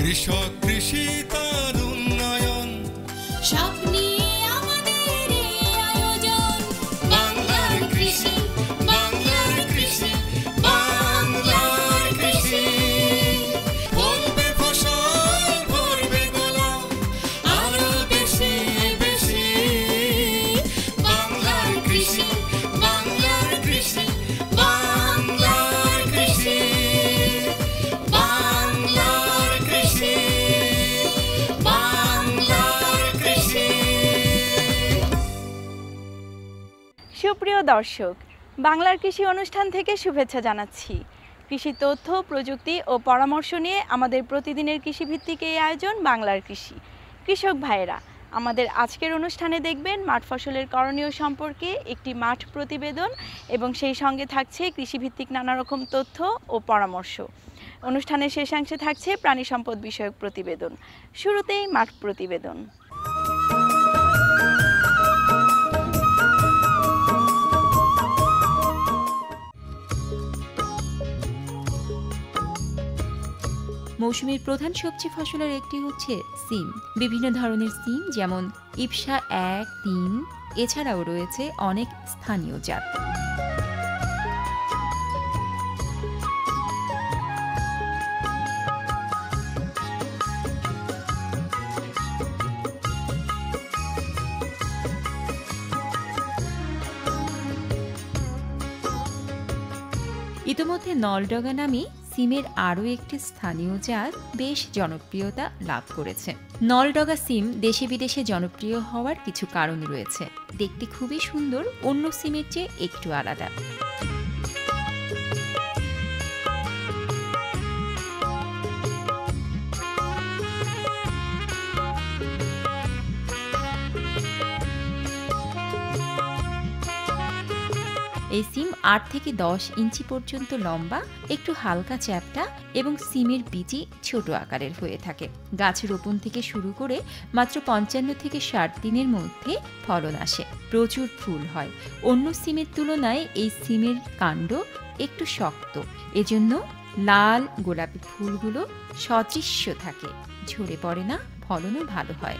কৃষক কৃষি তার উন্নয়ন সব নিয়ে আমাদের এই আয়োজন বাংলার কৃষি বাংলার কৃষি বাংলার কৃষি ফলবে ফসল ভরবে গোলা আরো বেশি বেশি বাংলার কৃষি বাংলার কৃষি বাংলার কৃষি বাংলার কৃষি বাংলার কৃষি। সুপ্রিয় দর্শক, বাংলার কৃষি অনুষ্ঠান থেকে শুভেচ্ছা জানাচ্ছি। কৃষি তথ্য, প্রযুক্তি ও পরামর্শ নিয়ে আমাদের প্রতিদিনের কৃষিভিত্তিক এই আয়োজন বাংলার কৃষি। কৃষক ভাইয়েরা, আমাদের আজকের অনুষ্ঠানে দেখবেন মাঠ ফসলের করণীয় সম্পর্কে একটি মাঠ প্রতিবেদন এবং সেই সঙ্গে থাকছে কৃষিভিত্তিক নানা রকম তথ্য ও পরামর্শ। অনুষ্ঠানের শেষাংশে থাকছে প্রাণী সম্পদ বিষয়ক প্রতিবেদন। শুরুতেই মাঠ প্রতিবেদন। মৌসুমীর প্রধান সবজি ফসলের একটি হচ্ছে সিম। বিভিন্ন ধরনের সিম যেমন ইপসা 1, 3, এছাড়াও রয়েছে অনেক স্থানীয় জাত। ইতোমধ্যে নলডগা নামে সিমের আরও একটি স্থানীয় জাত বেশ জনপ্রিয়তা লাভ করেছে। নলডগা সিম দেশে বিদেশে জনপ্রিয় হওয়ার কিছু কারণ রয়েছে। দেখতে খুবই সুন্দর, অন্য সিমের চেয়ে একটু আলাদা। এই সিম 8 থেকে 10 ইঞ্চি পর্যন্ত লম্বা, একটু হালকা চ্যাপ্টা এবং সিমের বীজই ছোট আকারের হয়ে থাকে। গাছ রোপণ থেকে শুরু করে মাত্র 55 থেকে 60 দিনের মধ্যে ফলন আসে। প্রচুর ফুল হয়। অন্য সিমের তুলনায় এই সিমের কাণ্ড একটু শক্ত, এজন্য লাল গোলাপি ফুলগুলো সদৃশ্য থাকে, ঝরে পড়ে না, ফলনও ভালো হয়।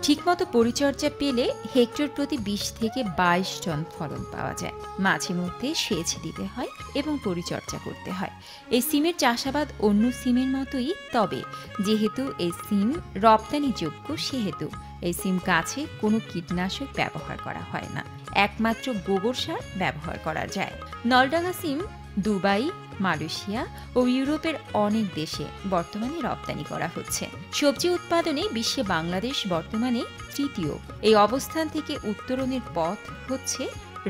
ঠিকমতো পরিচর্যা পেলে হেক্টর প্রতি 20 থেকে 22 টন ফলন পাওয়া যায়। মাঝে মধ্যে সেচ দিতে হয় এবং পরিচর্যা করতে হয়। এই সিমের চাষাবাদ অন্য সিমের মতোই, তবে যেহেতু এই সিম রপ্তানিযোগ্য সেহেতু এই সিম গাছে কোনো কীটনাশক ব্যবহার করা হয় না, একমাত্র গোবর সার ব্যবহার করা যায়। নলডগা সিম দুবাই, মালয়েশিয়া ও ইউরোপের অনেক দেশে বর্তমানে রপ্তানি করা হচ্ছে। সবজি উৎপাদনে বিশ্বে বাংলাদেশ বর্তমানে তৃতীয়। এই অবস্থান থেকে উত্তরণের পথ হচ্ছে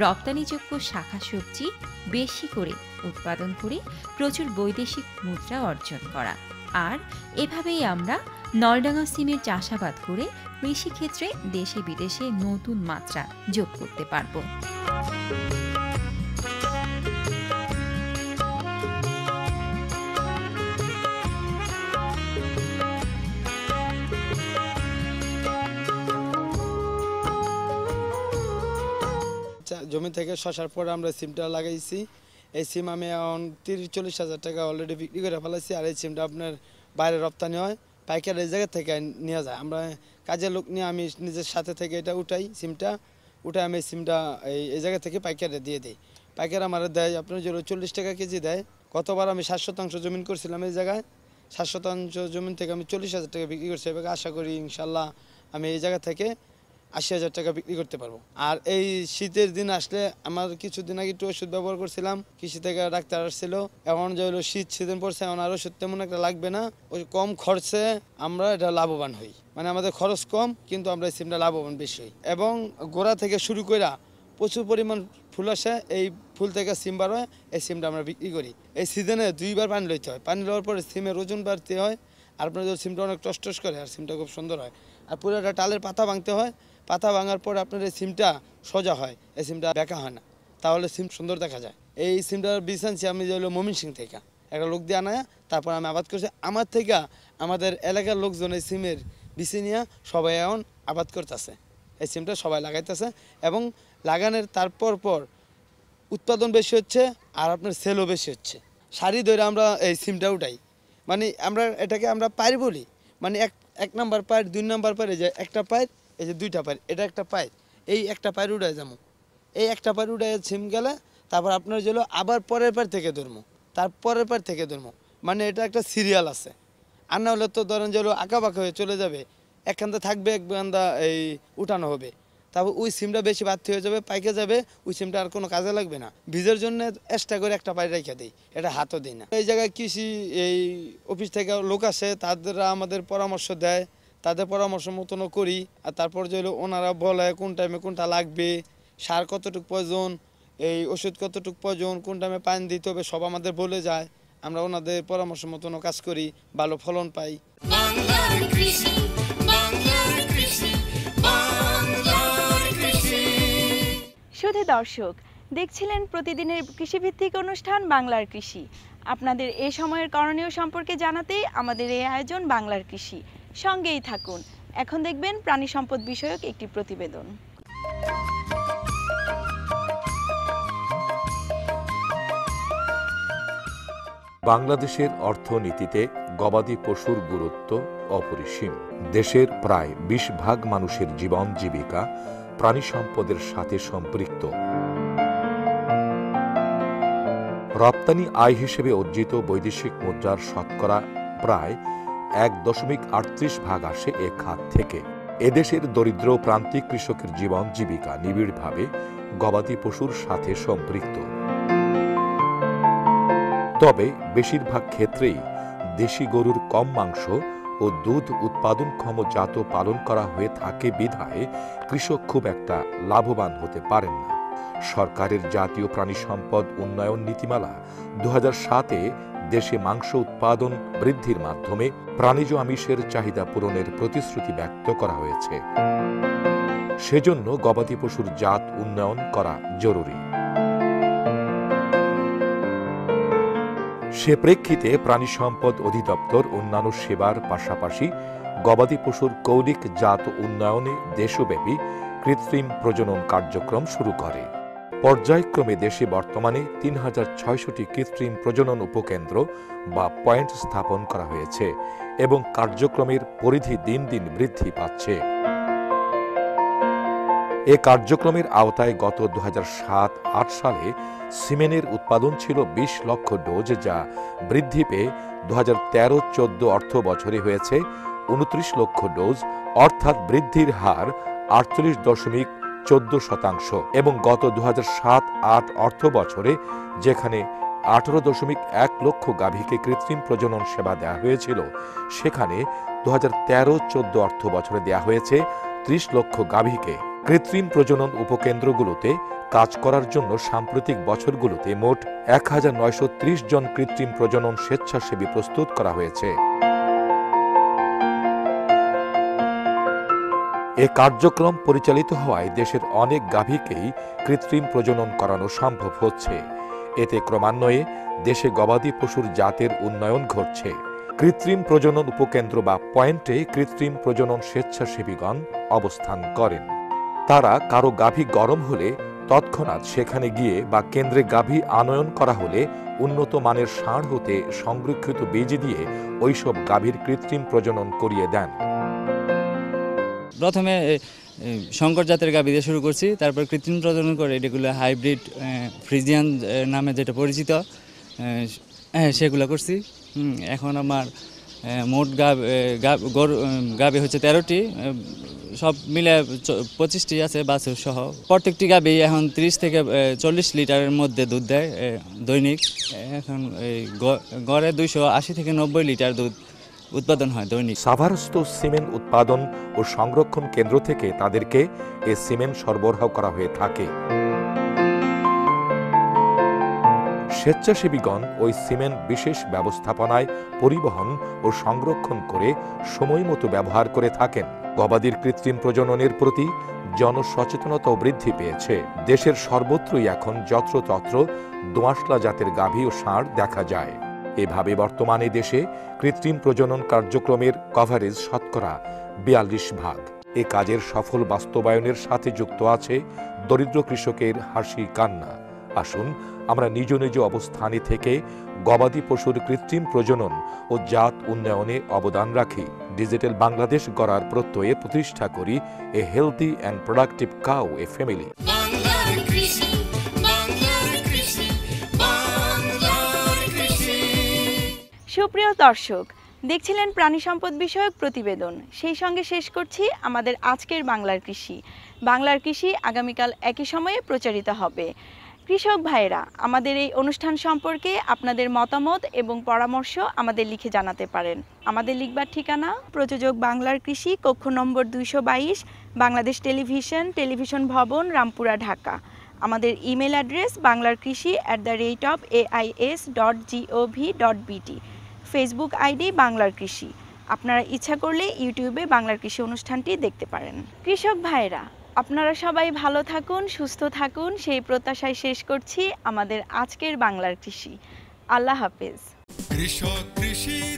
রপ্তানিযোগ্য শাখা সবজি বেশি করে উৎপাদন করে প্রচুর বৈদেশিক মুদ্রা অর্জন করা। আর এভাবেই আমরা নলডাঙ্গা সিমের চাষাবাদ করে কৃষিক্ষেত্রে দেশে বিদেশে নতুন মাত্রা যোগ করতে পারব। জমি থেকে শসার পরে আমরা সিমটা লাগাইছি। এই সিম আমি এখন 30-40 হাজার টাকা অলরেডি বিক্রি করে ফেলাইছি। আর এই সিমটা আপনার বাইরে রপ্তানি হয়, পাইকারি এই জায়গা থেকে নেওয়া যায়। আমরা কাজের লোক নিয়ে আমি নিজের সাথে থেকে এটা উঠাই, সিমটা উঠাই আমি সিমটা এই জায়গা থেকে পাইকারে দিয়ে দিই। পাইকার আমার দেয় আপনার 40 টাকা কেজি দেয়। গতবার আমি 7% জমিন করছিলাম এই জায়গায়। 7% জমিন থেকে আমি 40 হাজার টাকা বিক্রি করছি। এবার আশা করি ইনশাল্লাহ আমি এই জায়গা থেকে 80 হাজার টাকা বিক্রি করতে পারবো। আর এই শীতের দিন আসলে আমার কিছুদিন আগে একটু ওষুধ ব্যবহার করছিলাম, কৃষি থেকে ডাক্তার আসছিল। এখন যে হলো শীত সিজন পড়ছে, এখন আর ওষুধ তেমন একটা লাগবে না। ওই কম খরচে আমরা এটা লাভবান হই, মানে আমাদের খরচ কম কিন্তু আমরা এই সিমটা লাভবান বেশি হই। এবং গোড়া থেকে শুরু করে প্রচুর পরিমাণ ফুল আসে, এই ফুল থেকে সিম বার হয়, এই সিমটা আমরা বিক্রি করি। এই সিজনে 2 বার পানি লইতে হয়, পানি লওয়ার পরে সিমের ওজন বাড়তে হয়। আর আপনার সিমটা অনেক টস করে, আর সিমটা খুব সুন্দর হয়। আর পুরোটা টালের পাতা ভাঙতে হয়, পাতা ভাঙার পর আপনার এই সিমটা সোজা হয়, এই সিমটা বেঁকা হয় না, তাহলে সিম সুন্দর দেখা যায়। এই সিমটার বীজ আনছি আমি যে হলো ময়মনসিংহ থেকে। একটা লোক দিয়ে আনায় তারপর আমি আবাদ করছি। আমার থেকে আমাদের এলাকার লোকজন এই সিমের বিচি নিয়ে সবাই এখন আবাদ করতেছে, এই সিমটা সবাই লাগাইতেছে এবং লাগানোর তারপর পর উৎপাদন বেশি হচ্ছে আর আপনার সেলও বেশি হচ্ছে। সারি ধরে আমরা এই সিমটা উঠাই, মানে আমরা এটাকে আমরা পায়ের বলি, মানে এক নাম্বার পায়ের, 2 নাম্বার পায়ের, যে একটা পায়ের, এই যে 2টা পায়ের, এটা একটা পায়ের, এই একটা পায়ের উঠাই যাবো, এই একটা পায়ের উঠাই সিম গেলে তারপর আপনার যেগুলো আবার পরের পায়ের থেকে ধরবো, তারপরের পায়ের থেকে ধরবো, মানে এটা একটা সিরিয়াল আছে। আর না হলে তো ধরেন যেগুলো আঁকা বাঁকা হয়ে চলে যাবে, একখানটা থাকবে, এক বান্দা এই উঠানো হবে, তারপর ওই সিমটা বেশি বাড়তি হয়ে যাবে, পাইকে যাবে, ওই সিমটা আর কোনো কাজে লাগবে না। বীজের জন্য এক্সট্রা করে একটা পায়ে রেখে দিই, এটা হাতও দিই না। এই জায়গায় কৃষি এই অফিস থেকে লোক আসে, তারা আমাদের পরামর্শ দেয়, তাদের পরামর্শ মতনও করি। আর তারপর যে ওনারা বলে কোন টাইমে কোনটা লাগবে, সার কতটুকু প্রয়োজন, এই ওষুধ কতটুকু প্রয়োজন, কোন টাইমে পানি দিতে হবে, সব আমাদের বলে যায়। আমরা ওনাদের পরামর্শ মতনও কাজ করি, ভালো ফলন পাই। বাংলার কৃষি, বাংলার কৃষি, বাংলার কৃষি। শুধু দর্শক দেখছিলেন প্রতিদিনের কৃষিভিত্তিক অনুষ্ঠান বাংলার কৃষি। আপনাদের এই সময়ের করণীয় সম্পর্কে জানাতেই আমাদের এই আয়োজন বাংলার কৃষি। সঙ্গেই থাকুন। এখন দেখবেন প্রাণী সম্পদ বিষয়ক একটি প্রতিবেদন। বাংলাদেশের অর্থনীতিতে গবাদি পশুর গুরুত্ব অপরিসীম। দেশের প্রায় 20% মানুষের জীবন জীবিকা প্রাণী সম্পদের সাথে সম্পৃক্ত। রপ্তানি আয় হিসেবে অর্জিত বৈদেশিক মুদ্রার শতকরা প্রায় 1.38% আসে এ খাত থেকে। এদেশের দরিদ্র প্রান্তিক কৃষকের জীবন জীবিকা নিবিড়ভাবে গবাদি পশুর সাথে সম্পৃক্ত। তবে বেশিরভাগ ক্ষেত্রেই দেশি গরুর কম মাংস ও দুধ উৎপাদনক্ষম জাত পালন করা হয়ে থাকে বিধায় কৃষক খুব একটা লাভবান হতে পারেন না। সরকারের জাতীয় প্রাণী সম্পদ উন্নয়ন নীতিমালা 2007-এ দেশে মাংস উৎপাদন বৃদ্ধির মাধ্যমে প্রাণীজ আমিষের চাহিদা পূরণের প্রতিশ্রুতি ব্যক্ত করা হয়েছে। সেজন্য গবাদি পশুর জাত উন্নয়ন করা জরুরি। সে প্রেক্ষিতে প্রাণী সম্পদ অধিদপ্তর অন্যান্য সেবার পাশাপাশি গবাদি পশুর কৌলিক জাত উন্নয়নে দেশব্যাপী কৃত্রিম প্রজনন কার্যক্রম শুরু করে। পর্যায়ক্রমে দেশে বর্তমানে 3600টি কৃত্রিম প্রজনন উপকেন্দ্র বা পয়েন্ট স্থাপন করা হয়েছে এবং কার্যক্রমের পরিধি দিন দিন বৃদ্ধি পাচ্ছে। এ কার্যক্রমের আওতায় গত 2007-08 সালে সিমেনের উৎপাদন ছিল 20 লক্ষ ডোজ, যা বৃদ্ধি পেয়ে 2013-14 অর্থ বছরে হয়েছে 29 লক্ষ ডোজ, অর্থাৎ বৃদ্ধির হার 48.14% এবং গত 2007-08 অর্থ বছরে যেখানে 18.1 লক্ষ গাভীকে কৃত্রিম প্রজনন সেবা দেওয়া হয়েছিল, সেখানে 2013-14 অর্থ বছরে দেওয়া হয়েছে 30 লক্ষ গাভীকে। কৃত্রিম প্রজনন উপকেন্দ্রগুলোতে কাজ করার জন্য সাম্প্রতিক বছরগুলোতে মোট 1930 জন কৃত্রিম প্রজনন স্বেচ্ছাসেবী প্রস্তুত করা হয়েছে। এ কার্যক্রম পরিচালিত হওয়ায় দেশের অনেক গাভীকেই কৃত্রিম প্রজনন করানো সম্ভব হচ্ছে। এতে ক্রমান্বয়ে দেশে গবাদি পশুর জাতের উন্নয়ন ঘটছে। কৃত্রিম প্রজনন উপকেন্দ্র বা পয়েন্টে কৃত্রিম প্রজনন স্বেচ্ছাসেবীগণ অবস্থান করেন। তারা কারো গাভী গরম হলে তৎক্ষণাৎ সেখানে গিয়ে বা কেন্দ্রে গাভী আনয়ন করা হলে উন্নত মানের ষাঁড় হতে সংরক্ষিত বীজ দিয়ে ওইসব গাভীর কৃত্রিম প্রজনন করিয়ে দেন। প্রথমে শঙ্কর জাতের গাভী দিয়ে শুরু করছি, তারপর কৃত্রিম প্রজনন করে এগুলো হাইব্রিড ফ্রিজিয়ান নামে যেটা পরিচিত সেগুলো করছি। এখন আমার মোট গাভী হচ্ছে 13টি, সব মিলে 25টি আছে বাছুর সহ। প্রত্যেকটি গাভী এখন 30 থেকে 40 লিটারের মধ্যে দুধ দেয় দৈনিক। এখন এই গড়ে 280 থেকে 90 লিটার দুধ উৎপাদন হয় দৈনিক। সাভারস্থ সিমেন্ট উৎপাদন ও সংরক্ষণ কেন্দ্র থেকে তাদেরকে এ সিমেন্ট সরবরাহ করা হয়ে থাকে। স্বেচ্ছাসেবীগণ ওই সিমেন্ট বিশেষ ব্যবস্থাপনায় পরিবহন ও সংরক্ষণ করে সময় মতো ব্যবহার করে থাকেন। গবাদির কৃত্রিম প্রজননের প্রতি জনসচেতনতাও বৃদ্ধি পেয়েছে। দেশের সর্বত্রই এখন যত্রতত্র দোআঁশলা জাতের গাভী ও ষাঁড় দেখা যায়। এভাবে বর্তমানে দেশে কৃত্রিম প্রজনন কার্যক্রমের কভারেজ শতকরা 42%। এ কাজের সফল বাস্তবায়নের সাথে যুক্ত আছে দরিদ্র কৃষকের হাসি কান্না। আসুন আমরা নিজ নিজ অবস্থানে থেকে গবাদি পশুর কৃত্রিম প্রজনন ও জাত উন্নয়নে অবদান রাখি। ডিজিটাল বাংলাদেশ গড়ার প্রত্যয়ে প্রতিষ্ঠা করি এ healthy and productive cow A family. বাংলার কৃষি, বাংলার কৃষি, বাংলার কৃষি। সুপ্রিয় দর্শক, দেখছিলেন প্রাণী সম্পদ বিষয়ক প্রতিবেদন। সেই সঙ্গে শেষ করছি আমাদের আজকের বাংলার কৃষি। বাংলার কৃষি আগামীকাল একই সময়ে প্রচারিত হবে। কৃষক ভাইরা, আমাদের এই অনুষ্ঠান সম্পর্কে আপনাদের মতামত এবং পরামর্শ আমাদের লিখে জানাতে পারেন। আমাদের লিখবার ঠিকানা প্রযোজক বাংলার কৃষি, কক্ষ নম্বর 222, বাংলাদেশ টেলিভিশন, টেলিভিশন ভবন, রামপুরা, ঢাকা। আমাদের email address banglarkrishi@ais.gov.bt। Facebook ID বাংলার কৃষি। আপনারা ইচ্ছা করলে ইউটিউবে বাংলার কৃষি অনুষ্ঠানটি দেখতে পারেন। কৃষক ভাইরা, আপনারা সবাই ভালো থাকুন, সুস্থ থাকুন, সেই প্রত্যাশায় শেষ করছি আমাদের আজকের বাংলার কৃষি। আল্লাহ হাফেজ। কৃষক কৃষি